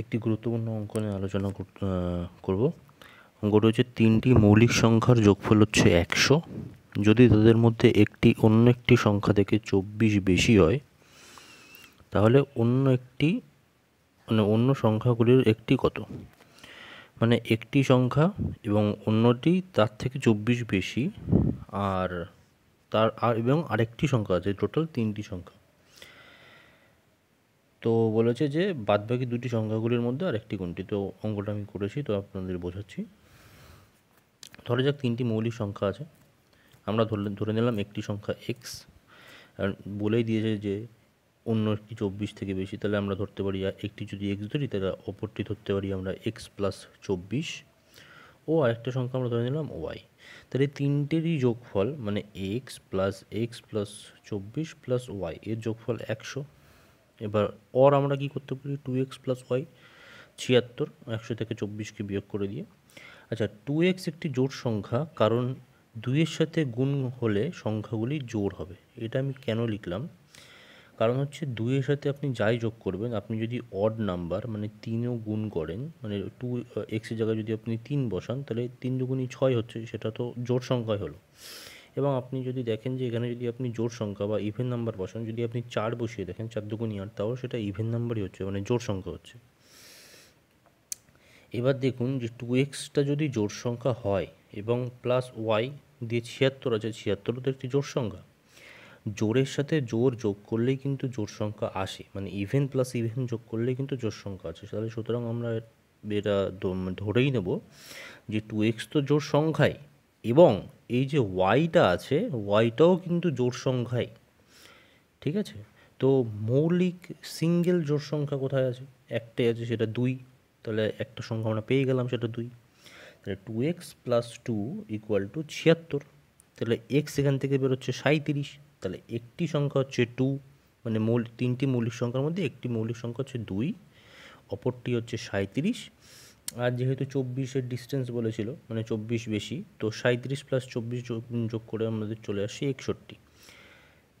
একটি গুরুত্বপূর্ণ অঙ্ক নিয়ে আলোচনা করব। অঙ্কটা হচ্ছে 3টি মৌলিক সংখ্যার যোগফল হচ্ছে 100। যদি তাদের মধ্যে একটি অন্য একটি সংখ্যা থেকে 24 বেশি হয়, তাহলে অন্য সংখ্যাগুলির একটি কত? মানে একটি সংখ্যা এবং অন্যটি তার থেকে 24 বেশি, আর এবং আরেকটি সংখ্যা আছে, টোটাল 3টি সংখ্যা। তো বলেছে যে বাদবাকি দুটি সংখ্যাগুলির মধ্যে আরেকটি কোনটি। তো অঙ্কটা আমি করেছি, তো আপনাদের বোঝাচ্ছি। ধরা যাক 3টি মৌলিক সংখ্যা আছে। আমরা ধরে নিলাম একটি সংখ্যা এক্স, আর বলেই দিয়েছে যে অন্য একটি 24 থেকে বেশি, তাহলে আমরা ধরতে পারি একটি যদি এক্স ধরি, তাহলে অপরটি ধরতে পারি আমরা এক্স প্লাস 24, ও আরেকটা সংখ্যা আমরা ধরে নিলাম ওয়াই। তাহলে তিনটেরই যোগফল মানে এক্স প্লাস 24 প্লাস ওয়াই, এর যোগফল 100। এবার আমরা কি করতে পারি, 2x প্লাস ওয়াই 76, 100 থেকে 24কে বিয়োগ করে দিয়ে। আচ্ছা, 2x একটি জোড় সংখ্যা, কারণ 2-এর সাথে গুণ হলে সংখ্যাগুলি জোড় হবে। এটা আমি কেন লিখলাম? কারণ হচ্ছে 2-এর সাথে আপনি যাই যোগ করবেন, আপনি যদি অড নাম্বার মানে 3ও গুণ করেন, মানে 2x এর জায়গায় যদি আপনি 3 বসান, তাহলে 3 দুগুণী 6 হচ্ছে, সেটা তো জোড় সংখ্যাই হলো। এবং আপনি যদি দেখেন যে এখানে যদি আপনি জোড় সংখ্যা বা ইভেন নাম্বার বসান, যদি আপনি 4 বসিয়ে দেখেন, 4 দুগুণী 8, তাও সেটা ইভেন নাম্বারই হচ্ছে, মানে জোড় সংখ্যা হচ্ছে। এবার দেখুন যে 2xটা যদি জোড় সংখ্যা হয় এবং প্লাস ওয়াই দিয়ে 76 আছে, 76 তো একটি জোড় সংখ্যা। জোড়ের সাথে জোড় যোগ করলেই কিন্তু জোড় সংখ্যা আসে, মানে ইভেন প্লাস ইভেন যোগ করলেই কিন্তু জোড় সংখ্যা আছে। তাহলে সুতরাং আমরা এটা ধরেই নেব যে 2x তো জোড় সংখ্যাই, এবং এই যে ওয়াইটা আছে, ওয়াইটাও কিন্তু জোড় সংখ্যাই। ঠিক আছে? তো মৌলিক সিঙ্গেল জোড় সংখ্যা কোথায় আছে? একটাই আছে, সেটা 2। তাহলে একটা সংখ্যা আমরা পেয়ে গেলাম, সেটা 2। তাহলে 2x প্লাস 2 ইকুয়াল টু 76। তাহলে এক্স এখান থেকে বেরোচ্ছে 37। তাহলে একটি সংখ্যা হচ্ছে 2, মানে তিনটি মৌলিক সংখ্যার মধ্যে একটি মৌলিক সংখ্যা হচ্ছে 2, অপরটি হচ্ছে 37। আর যেহেতু 24-এর ডিস্টেন্স বলেছিল, মানে 24 বেশি, তো 37 প্লাস 24 যোগ করে আমাদের চলে আসে 61।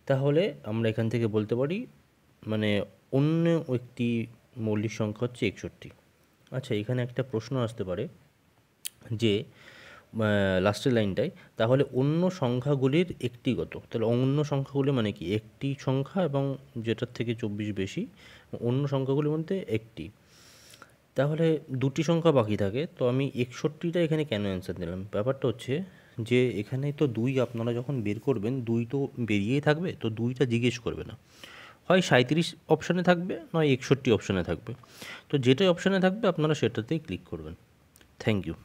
তাহলে আমরা এখান থেকে বলতে পারি মানে অন্য একটি মৌলিক সংখ্যা হচ্ছে 61। আচ্ছা, এখানে একটা প্রশ্ন আসতে পারে যে লাস্টের লাইনটায়, তাহলে অন্য সংখ্যাগুলির একটি কত? তাহলে অন্য সংখ্যাগুলি মানে কি? একটি সংখ্যা এবং যেটার থেকে 24 বেশি, অন্য সংখ্যাগুলির মধ্যে একটি। তাহলে দুটি সংখ্যা বাকি থাকে, তো আমি 61টা এখানে কেন অ্যান্সার দিলাম? ব্যাপারটা হচ্ছে যে এখানে তো 2 আপনারা যখন বের করবেন, 2 তো বেরিয়েই থাকবে, তো 2টা জিজ্ঞেস করবে না, হয় 37 অপশানে থাকবে, নয় 61 অপশানে থাকবে। তো যেটাই অপশানে থাকবে আপনারা সেটাতেই ক্লিক করবেন। Thank you.